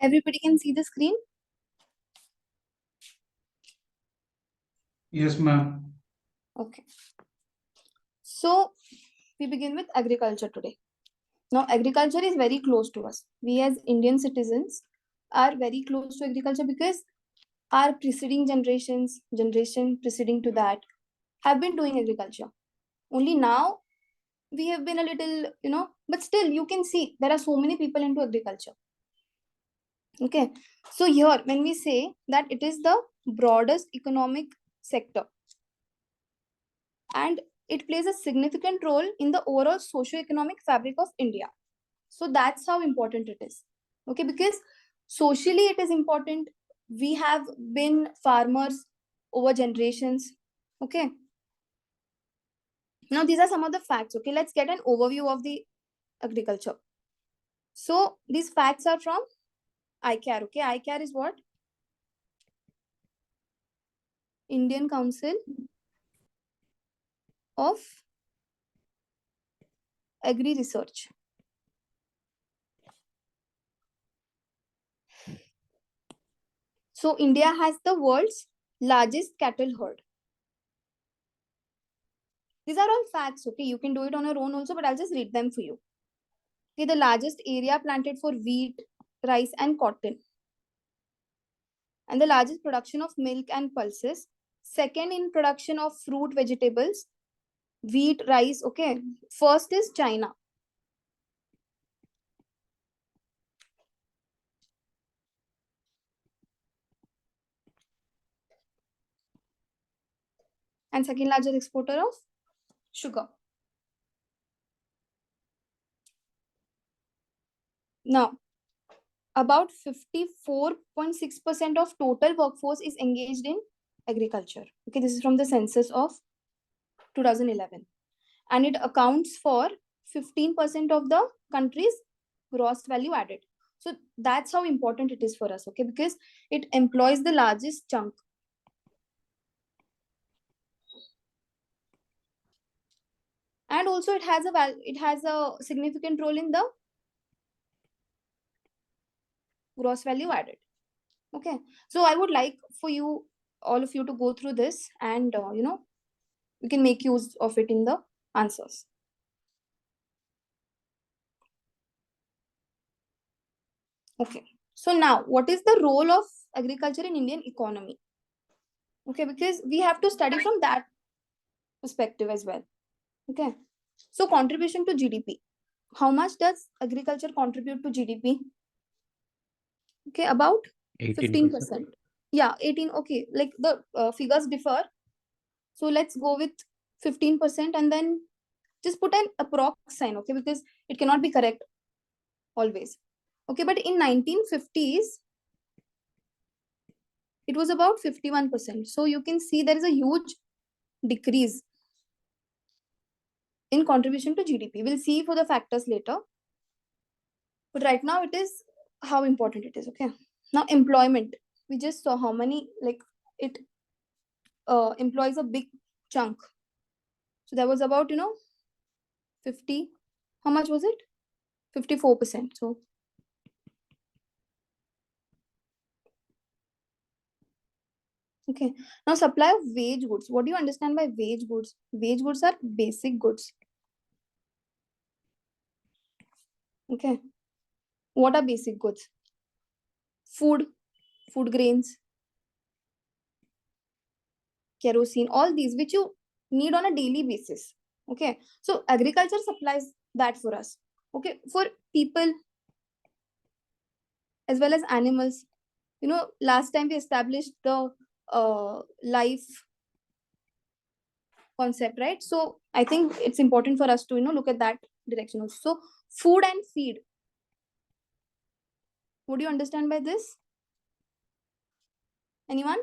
Everybody can see the screen? Yes, ma'am. Okay. So we begin with agriculture today. Now, agriculture is very close to us. We as Indian citizens are very close to agriculture because our preceding generations, generation preceding to that, have been doing agriculture. Only now we have been a little, but still you can see there are so many people into agriculture. Okay. So here, when we say that it is the broadest economic sector and it plays a significant role in the overall socio-economic fabric of India. So that's how important it is. Okay, because socially it is important. We have been farmers over generations. Okay. Now these are some of the facts. Okay, let's get an overview of the agriculture. So these facts are from ICAR. Okay, ICAR is what? Indian Council of Agri Research. So India has the world's largest cattle herd. These are all facts, okay? You can do it on your own also, but I'll just read them for you. Okay, the largest area planted for wheat, rice, and cotton. And the largest production of milk and pulses. Second in production of fruit, vegetables, wheat, rice, okay? First is China. And second largest exporter of sugar. Now, about 54.6% of total workforce is engaged in agriculture. Okay, this is from the census of 2011. And it accounts for 15% of the country's gross value added. So that's how important it is for us, okay? Because it employs the largest chunk. And also it has a significant role in the gross value added. Okay, so I would like for you, all of you, to go through this and we can make use of it in the answers. Okay, so now what is the role of agriculture in Indian economy? Okay, because we have to study from that perspective as well. Okay, so contribution to GDP. How much does agriculture contribute to GDP? Okay, about 15%. Yeah, 18. Okay, like the figures differ. So let's go with 15% and then just put an approx sign, okay, because it cannot be correct always. Okay, but in 1950s, it was about 51%. So you can see there is a huge decrease in contribution to GDP. We'll see for the factors later. But right now it is how important it is, okay? Now employment. We just saw how many, like it employs a big chunk. So there was about, 50, how much was it? 54%. So okay. Now supply of wage goods. What do you understand by wage goods? Wage goods are basic goods. Okay. What are basic goods? Food, food grains, kerosene, all these which you need on a daily basis. Okay. So agriculture supplies that for us. Okay. For people as well as animals. Last time we established the life concept, right? So I think it's important for us to look at that direction also. So food and feed, what do you understand by this? Anyone?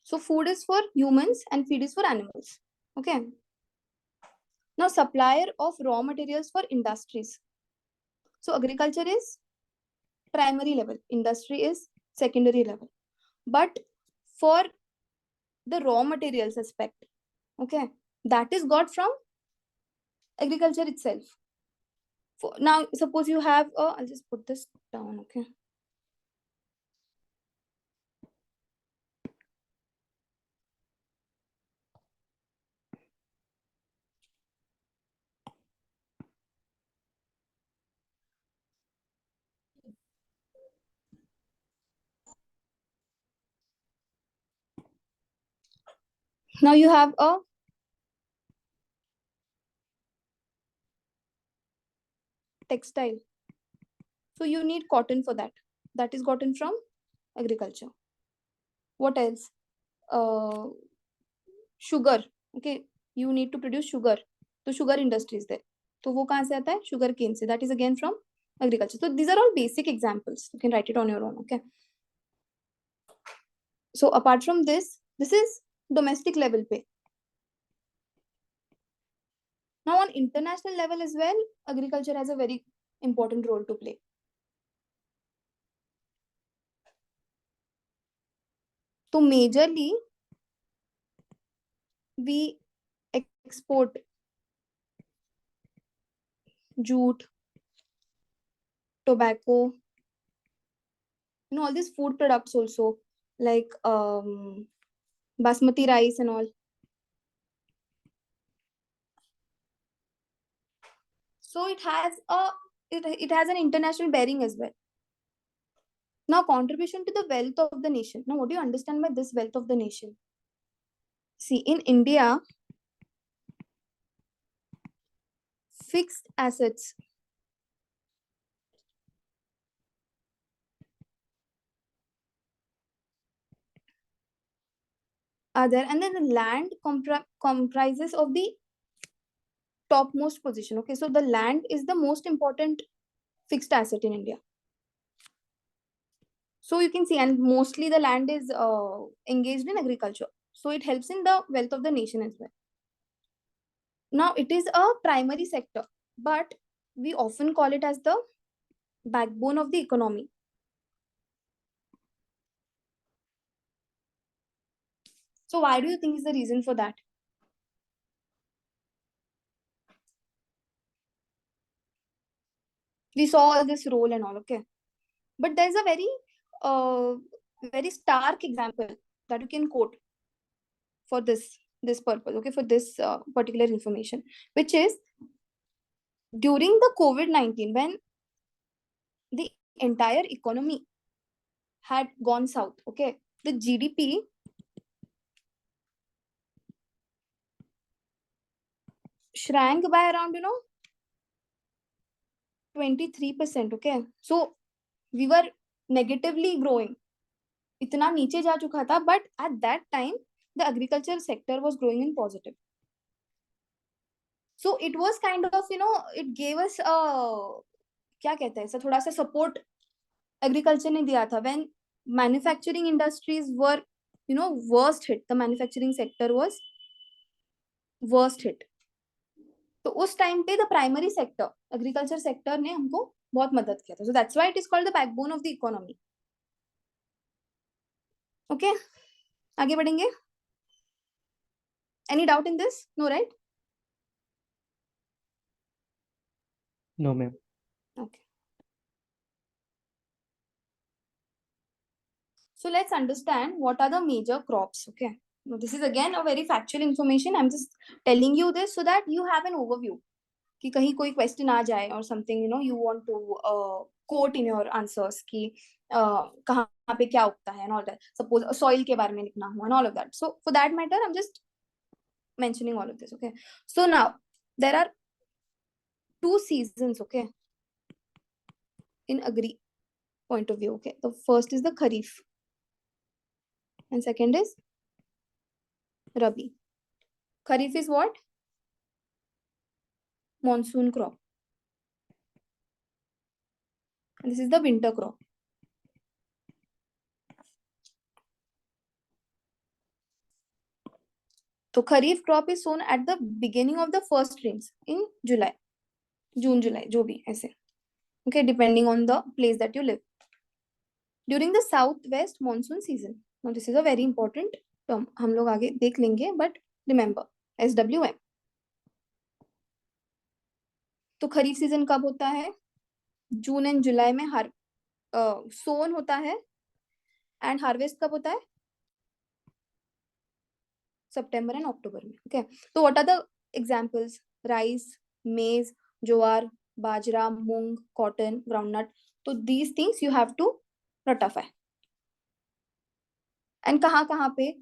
So food is for humans and feed is for animals. Okay. Now supplier of raw materials for industries. So agriculture is primary level, industry is secondary level. But for the raw materials aspect, okay, that is got from agriculture itself. Now, suppose you have I'll just put this down, okay? Now you have a textile. So you need cotton for that. That is gotten from agriculture. What else? Sugar. Okay, you need to produce sugar. So sugar industry is there. तो वो कहाँ से आता है? Sugar cane से. That is again from agriculture. So these are all basic examples. You can write it on your own. Okay. So apart from this is domestic level pay. Now on international level as well, agriculture has a very important role to play. So majorly we export jute, tobacco, all these food products also, like basmati rice and all. So it has an international bearing as well. Now, contribution to the wealth of the nation. Now, what do you understand by this wealth of the nation? See, in India, fixed assets are there, and then the land comprises of the topmost position. Okay, so the land is the most important fixed asset in India. So you can see, and mostly the land is engaged in agriculture. So it helps in the wealth of the nation as well. Now, it is a primary sector, but we often call it as the backbone of the economy. So why do you think is the reason for that? We saw this role and all, okay? But there's a very stark example that you can quote for this purpose, okay, for this particular information, which is during the COVID-19, when the entire economy had gone south, okay, the GDP shrank by around 23%, okay? So we were negatively growing. इतना नीचे जा चुका था, but at that time the agriculture sector was growing in positive. So it was kind of it gave us क्या कहते हैं, थोड़ा सा support agriculture ने दिया था. When manufacturing industries were worst hit, the manufacturing sector was worst hit. तो उस टाइम पे the primary sector, agriculture sector ने हमको बहुत मदद किया था. So that's why it is called the backbone of the economy. Okay, आगे बढ़ेंगे. Any doubt in this? No, right? No ma'am. Okay. So let's understand what are the major crops. Okay. Now, this is again a very factual information. I'm just telling you this so that you have an overview. कि कहीं कोई question आ जाए और something you want to quote in your answers कि कहाँ पे क्या उगता है and all that. Suppose soil के बारे में लिखना हो and all of that. So for that matter, I'm just mentioning all of this. Okay. So now there are 2 seasons. Okay. In agri point of view. Okay. The first is the Kharif and second is Rabi. Kharif is what? Monsoon crop. And this is the winter crop. So Kharif crop is sown at the beginning of the first rains in July. June, July, जो भी ऐसे. Okay, depending on the place that you live. During the southwest monsoon season. Now this is a very important term. हम लोग आगे देख लेंगे, but remember, SWM. तो खरीफ season कब होता है? जून एंड जुलाई में सोन होता है। एंड हार्वेस्ट कब होता है? सितंबर एंड अक्टूबर में। ओके, तो what are the examples? Rice, maize, jowar, bajra, moong, cotton, groundnut. तो these things you have to रटाफाई। एंड कहाँ कहाँ पे?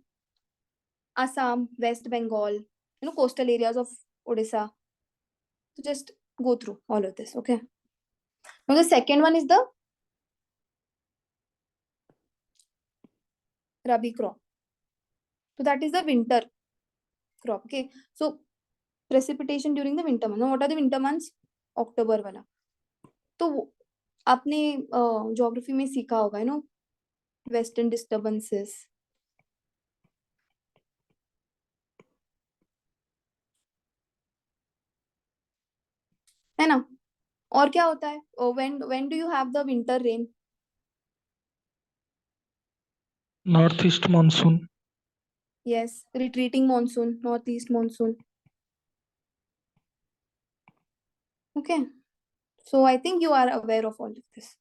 Assam, West Bengal, coastal areas of Odisha. So just go through all of this, okay? Now the second one is the Rabi crop. So that is the winter crop, okay? So precipitation during the winter month. Now what are the winter months? October वाला. तो आपने geography में सीखा होगा, western disturbances, है ना? और क्या होता है? When do you have the winter rain? Northeast monsoon. Yes, retreating monsoon, north east monsoon. Okay, so I think you are aware of all of this.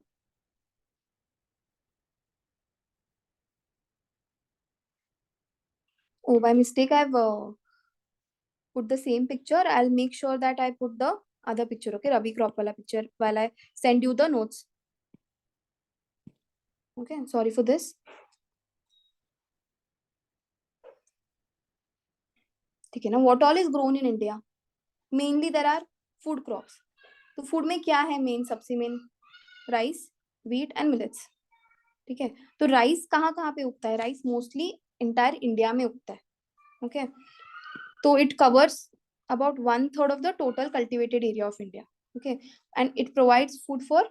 Oh, by mistake, I've put the same picture. I'll make sure that I put the other picture, okay? Rabi crop wala picture while I send you the notes. Okay, sorry for this. ठीक है ना? What all is grown in India? Mainly there are food crops. तो food में क्या है main, सबसे main? Rice, wheat and millets. ठीक है? तो rice कहाँ कहाँ पे उगता है? Rice mostly entire India में उगता है. Okay? तो it covers about 1/3 of the total cultivated area of India. Okay? And it provides food for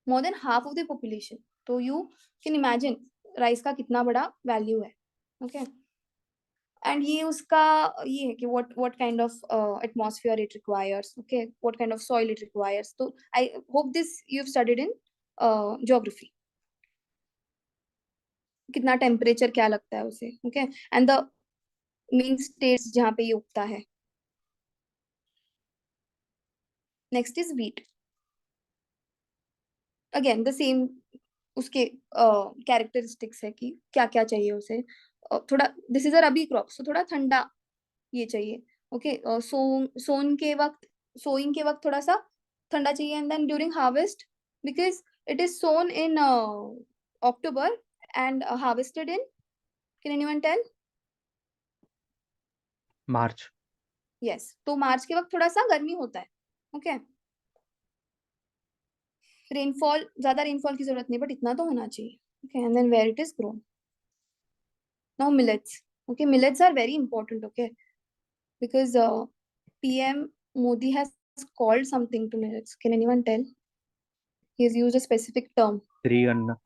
more than half of the population. तो you can imagine राइस का कितना बड़ा value है. Okay, and ये उसका ये है कि what kind of atmosphere it requires, okay, what kind of soil it requires. तो I hope this you've studied in geography. कितना टेम्परेचर क्या लगता है उसे. Okay, and the main states जहाँ पे ये उगता है. Next is wheat. Again the same उसके कैरेक्टरिस्टिक्स है कि क्या क्या चाहिए उसे. थोड़ा this is a rabi crop, so थोड़ा ठंडा ये चाहिए. ओके, सोइंग के वक्त थोड़ा सा ठंडा चाहिए. And then during harvest, because it is sown in October and harvested in, can anyone tell? March. Yes, तो मार्च के वक्त थोड़ा सा गर्मी होता है. ओके, रेनफॉल, ज्यादा रेनफॉल की जरूरत नहीं, बट इतना तो होना चाहिए. Okay, and then where it is grown. Now millets. Okay, millets are very important. Okay, because PM Modi has called something to millets. Can anyone tell? He has used a specific term. Sri Anna.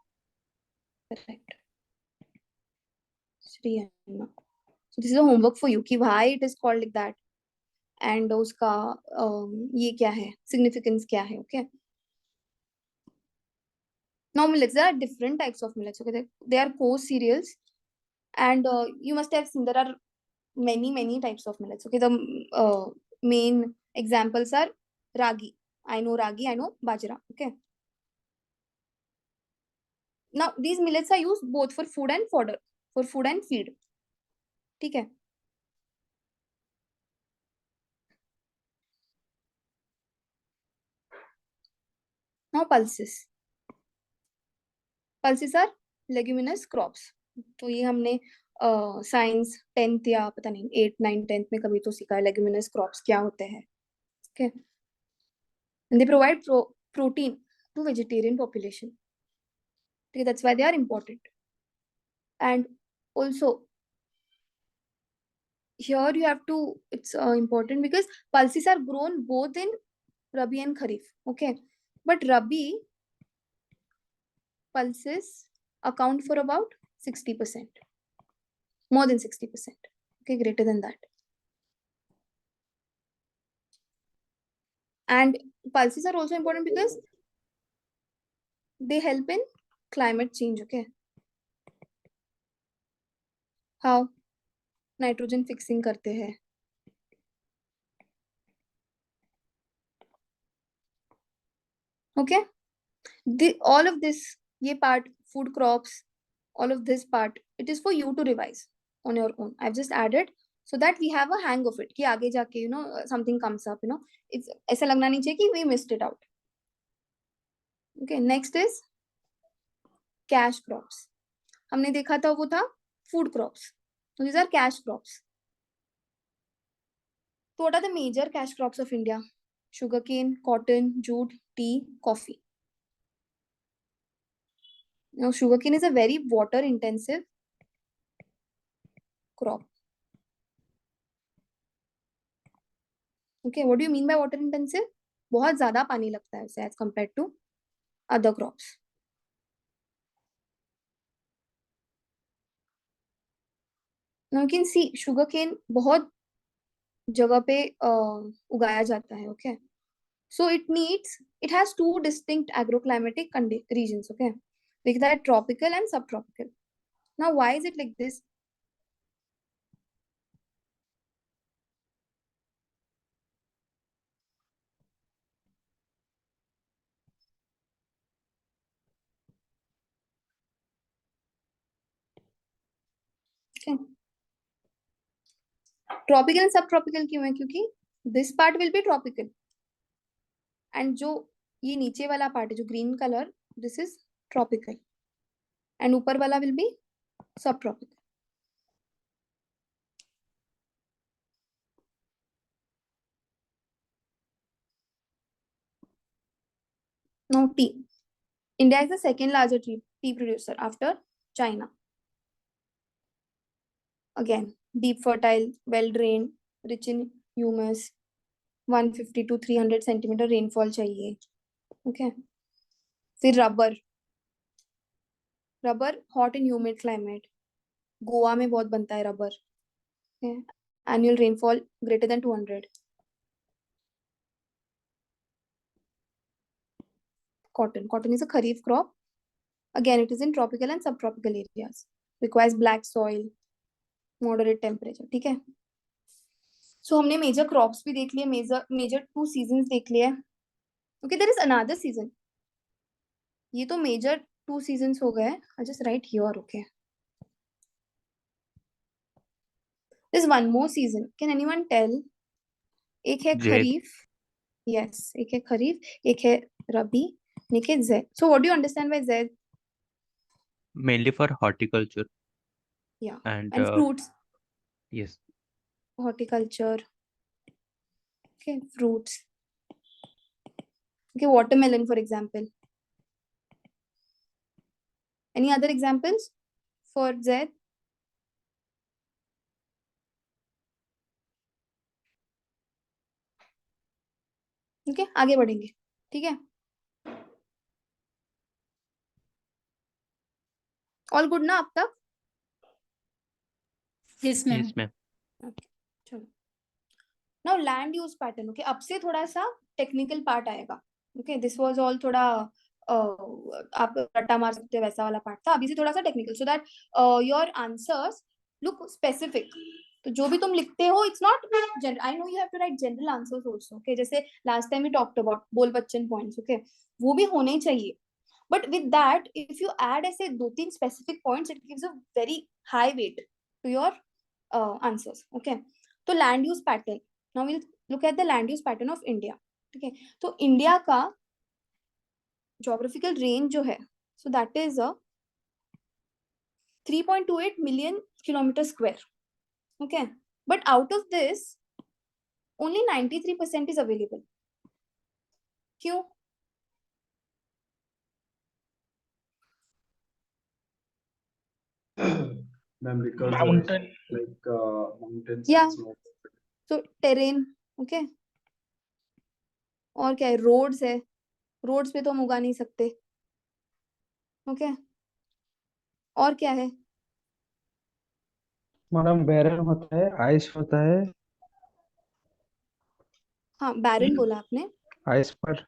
Correct. Shri Anna. So this is a homework for you कि why it is called like that and उसका ये क्या है, significance क्या है. Okay. Now millets, there are different types of millets. Okay, they are coarse cereals, and you must have seen there are many types of millets. Okay, the main examples are ragi. I know ragi. I know bajra. Okay. Now these millets are used both for food and fodder, for food and feed. ठीक है? Now pulses. Pulses are leguminous crops. तो ये हमने science 10th या पता नहीं 8th 9th 10th में कभी तो सीखा है leguminous crops क्या होते हैं. Okay, and they provide protein to vegetarian population. Okay, that's why they are important. And also here you have to, it's important because pulses are grown both in Rabi and Kharif. Okay, but Rabi pulses account for about 60%, more than 60%. Okay, greater than that. And pulses are also important because they help in climate change. Okay, how? Nitrogen fixing करते हैं. Okay, all of this, ये part, food crops, all of this part, it is for you to revise on your own. I've just added so that we have a hang of it कि आगे जाके something comes up, it's ऐसा लगना नहीं चाहिए कि we missed it out. Okay, next is cash crops. हमने देखा था वो था food crops. So these are cash crops. So what are the major cash crops of India? Sugarcane, cotton, jute, tea, coffee. Now sugarcane is a very water intensive crop. Okay, what do you mean by water intensive? बहुत ज्यादा पानी लगता है उसे as compared to other crops. Now you can see sugarcane बहुत जगह पे उगाया जाता है. Okay, so it has two distinct agroclimatic regions. Okay, like that tropical and subtropical. Now why is it like this? Okay, tropical and सब tropical क्यों है? क्योंकि this part will be tropical and जो ये नीचे वाला पार्ट है जो green colour, this is tropical and ऊपर वाला विल बी सब tropical. Now T. India is the second largest T producer after China. Again deep fertile, well drained, rich in humus, 150 to 300 centimetre rainfall चाहिए. Okay, फिर rubber. Rubber hot and humid climate, Goa में बहुत बनता है rubber. Annual rainfall greater than 200. Cotton is a kharif crop. Again, it is in tropical and subtropical areas. Requires black soil, moderate temperature. ठीक है. So हमने major crops भी देख लिए, major 2 seasons देख लिए. Okay, there is another season. ये तो major 2 seasons हो गए. I'll just write here. Okay. There's one more season. Can anyone tell? एक है खरीफ. Yes, एक है खरीफ, एक है रबी, एक है ज़ैद. So what do you understand by zaid? Mainly for horticulture. Yeah. And fruits. yes. Horticulture. Okay, fruits. Okay, watermelon, for example. Any other examples for Z? Okay, आगे बढ़ेंगे. ठीक है. All good ना अब तक? Yes, ma'am. Yes, ma'am. Okay, चलो. Now land use pattern. Okay, अब से थोड़ा सा technical part आएगा. Okay, this was all थोड़ा आप रट्टा मार सकते हो वैसा वाला पार्ट था. अभी से थोड़ा सा technical, so that your answers look specific. तो जो भी तुम लिखते हो, it's not general. I know you have to write general answers also. Okay, जैसे last time we talked about बोल बच्चन पॉइंट्स. ओके, वो भी होने चाहिए. But with that if you add ऐसे 2-3 specific points, it gives a very high weight to your answers. Okay, तो land use pattern. Now will look at the land use pattern of India. ठीक है, तो India का geographical range जो है, so that is a 3.28 million kilometer square. Okay, but out of this only 93% is available. क्यों? Ma'am, because Mountain. like mountains Yeah. and snow. So terrain. Okay, और क्या है? रोड्स है. रोड्स पे तो हम उगा नहीं सकते. ओके, और क्या है? मैडम बैरन होता है, आइस होता है, हाँ, बैरन बोला आपने. आइस पर.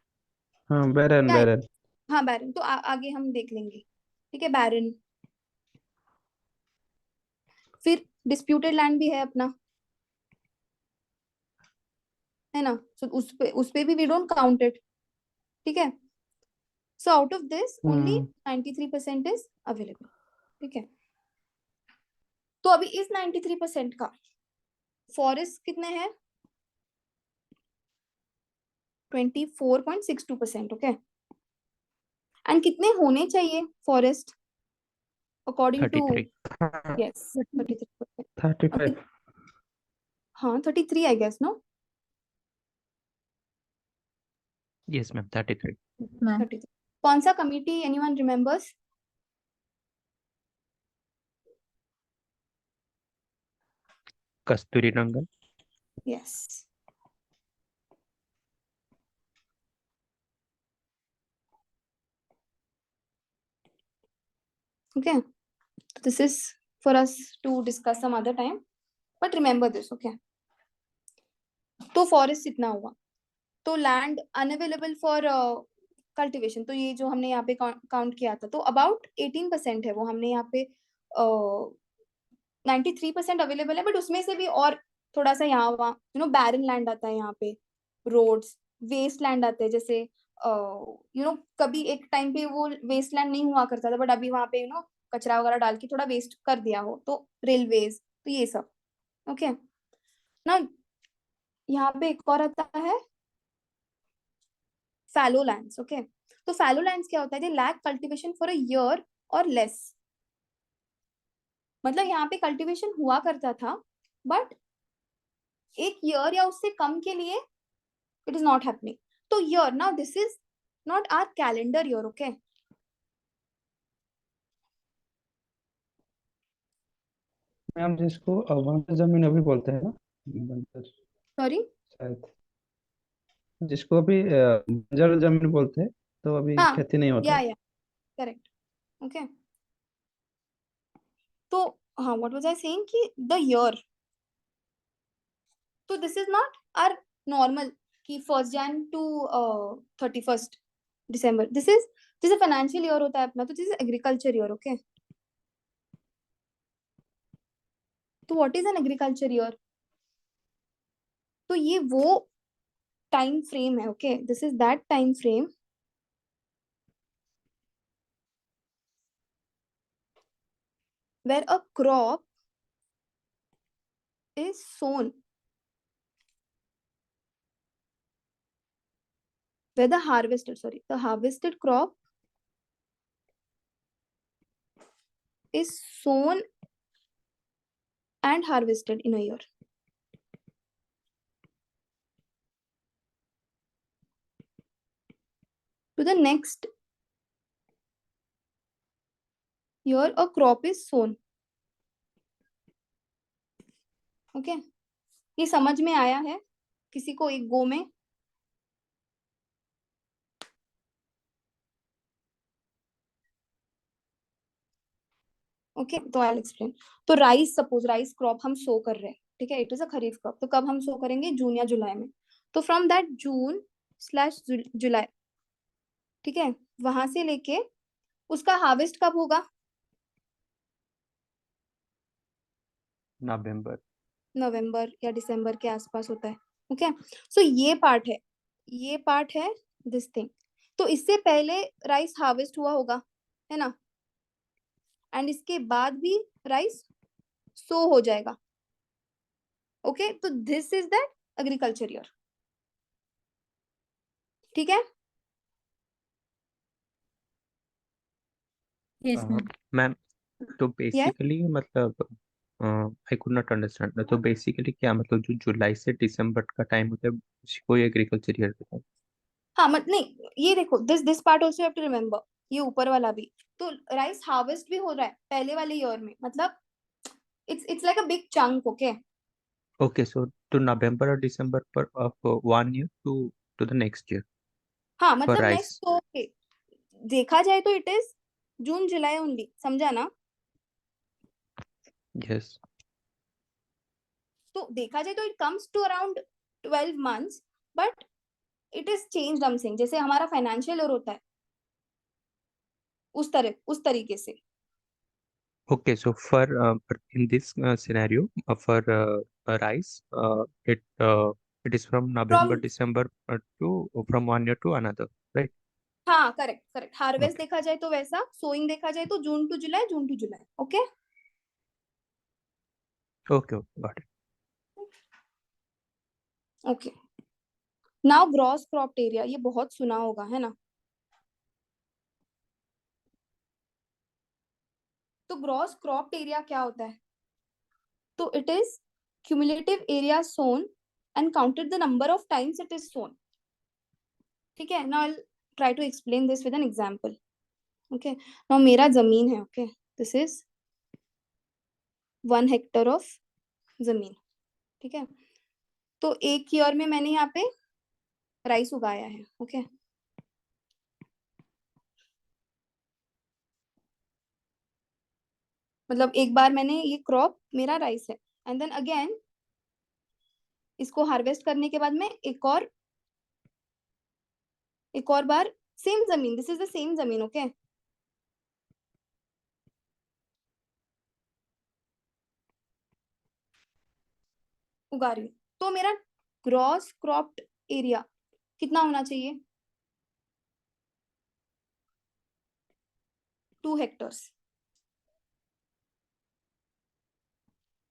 हाँ, बैरन क्या है? बैरन. हाँ, बैरन तो आगे हम देख लेंगे. ठीक है, बैरन. फिर डिस्प्यूटेड लैंड भी है अपना, है ना. सो उस पे भी वी डोंट काउंट इट. ठीक है, So out of this, only hmm 93% is available. ठीक है, तो अभी इस 93% का फॉरेस्ट कितने हैं? 24.62%. ओके, एंड कितने होने चाहिए फॉरेस्ट अकॉर्डिंग टू? 33. यस, 33%. 35 हाँ 33 I guess, no? Yes, ma'am. 33. 33. कौन सा committee, anyone remembers? Kasturi Rangan. Yes. Okay, this is for us to discuss some other time, but remember this. Okay, तो forest इतना हुआ, तो लैंड अनअवेलेबल फॉर कल्टिवेशन, तो ये जो हमने यहाँ पे काउंट किया था, तो अबाउट 18% है वो हमने यहाँ पे 93% अवेलेबल है, बट उसमें से भी और थोड़ा सा यहाँ वहाँ बैरन लैंड आता है, यहाँ पे रोड्स, वेस्ट लैंड आते हैं, जैसे कभी एक टाइम पे वो वेस्ट लैंड नहीं हुआ करता था, बट अभी वहाँ पे कचरा वगैरह डाल के थोड़ा वेस्ट कर दिया हो, तो रेलवेज, तो ये सब. ओके, ना यहाँ पे एक और आता है फैलो लैंड्स. ओके, तो फैलो लैंड्स क्या होता है? Lack cultivation for a year और लेस. मतलब यहाँ पे कल्टीवेशन हुआ करता था, बट एक ईयर या उससे कम के लिए इट इज नॉट हैपनिंग. तो year, now this is not our calendar year. Okay, ma'am जिसको अवंतर जमीन अभी बोलते हैं ना, बंजर सॉरी. शायद, जिसको अभी बंजर जमीन बोलते हैं, तो अभी हाँ, खेती नहीं होता. या करेक्ट. ओके, तो हाँ, व्हाट वाज आई सेइंग कि द ईयर, तो this is not our normal कि 1 जन टू 31 दिसंबर. दिस इज फाइनेंशियल ईयर होता है अपना, तो this is agriculture year. Okay, तो what is an agriculture year? तो ये वो टाइम फ्रेम है. Okay, this is that time frame where a crop is sown, where the harvested crop is sown and harvested in a year. To the next year a crop is sown. Okay, ये समझ में आया है किसी को एक गो में? Okay, तो आई एक्सप्लेन. तो राइस, सपोज राइस क्रॉप हम सो कर रहे हैं, ठीक है, it is a kharif crop, तो कब हम सो करेंगे? जून या जुलाई में. तो फ्रॉम दैट जून/जुलाई, ठीक है, वहां से लेके उसका हार्वेस्ट कब होगा? November. नवंबर या दिसंबर के आसपास होता है. ओके, सो ये पार्ट है दिस थिंग. तो इससे पहले राइस हार्वेस्ट हुआ होगा, है ना, एंड इसके बाद भी राइस सो हो जाएगा. ओके, तो this is that agriculture year. ठीक है, Yes, ma'am. Ma'am, तो यस. basically मतलब I could not understand. तो basically क्या मतलब जो जुलाई से दिसंबर का टाइम होता है उसी को एग्रीकल्चर ईयर कहते हैं. हाँ, मत नहीं, ये देखो, this part also have to remember, ये ऊपर वाला भी, तो राइस हार्वेस्ट भी हो रहा है पहले वाले ईयर में, मतलब it's like a big chunk. Okay, Okay, so to November or December per of 1 year to the next year हाँ, for मतलब नेक्स्ट rice. तो okay. देखा जाए तो it is June July only, समझा ना? Yes. तो देखा जाए तो it comes to around 12 months, but it is changed. हम सिंग जैसे हमारा फाइनेंशियल ईयर होता है, उस तरीके से. Okay, so for in this scenario for rice, it is from November from December to from 1 year to another, right? हाँ करेक्ट करेक्ट, हार्वेस्ट Okay. देखा जाए तो वैसा, सोइंग देखा जाए तो जून टू जुलाई, जून टू जुलाई। Okay Okay, got it. Okay, now gross cropped area, ये बहुत सुना होगा है ना। तो ग्रॉस क्रॉप्ड एरिया क्या होता है? तो it is cumulative area sown and counted the number of times it is sown. ठीक है, now I try to explain this with an example. Okay, now मेरा जमीन है, okay, this is 1 hectare of जमीन। ठीक है, तो एक ईयर में मैंने यहाँ पे राइस उगाया है। ओके, मतलब एक बार मैंने, ये क्रॉप मेरा राइस है, एंड देन अगेन इसको हार्वेस्ट करने के बाद में एक और बार सेम जमीन, दिस इज द सेम जमीन, ओके, उगा रही हूँ। तो मेरा ग्रॉस क्रॉप्ड एरिया कितना होना चाहिए? 2 hectares.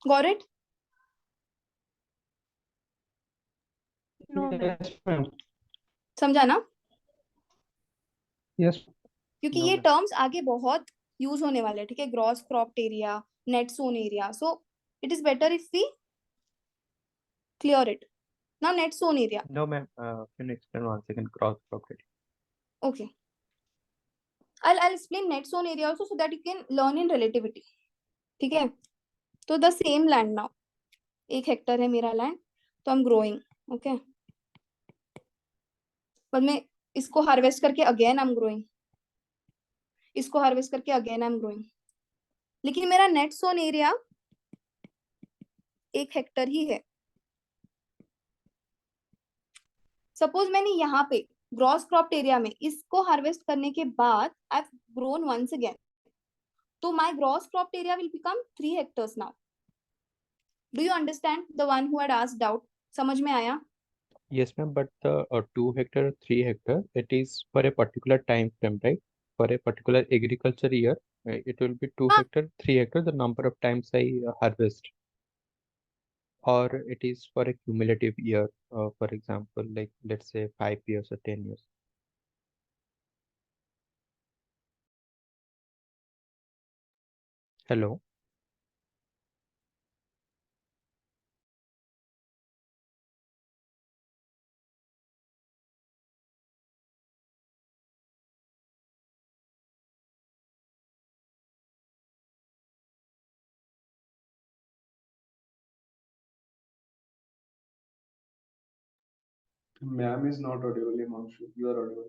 Got it? No, ma'am. Yes, ma'am. समझा ना? Yes. क्योंकि No, ये ma'am. टर्म्स आगे बहुत यूज होने वाले हैं। ठीक है, gross cropped area, net sown area, so it is better if we clear it. Now net sown area, No, ma'am. Can you explain once again cross property? okay, I'll explain net zone area also so that you can learn in relativity. ठीक है, तो the same land now, 1 Hector है मेरा land, तो I am growing, okay, पर मैं इसको harvest करके अगेन आई एम ग्रोइंग, इसको हार्वेस्ट करके अगेन आई एम ग्रोइंग, लेकिन मेरा नेट सोन एरिया 1 हेक्टर ही है। सपोज मैंने यहाँ पे ग्रॉस क्रॉप्ड एरिया में इसको हार्वेस्ट करने के बाद I have grown once again, तो my gross cropped area will become 3 hectares now. Do you understand the one who had asked doubt? समझ में आया? Yes, ma'am. But the 2 hectare, 3 hectare, it is for a particular time frame, right? For a particular agriculture year, it will be two हाँ, hectare, 3 hectare, the number of times I harvest. Or it is for a cumulative year, for example, like let's say 5 years or 10 years. Hello. Ma'am is not audible, Himanshu. You are audible.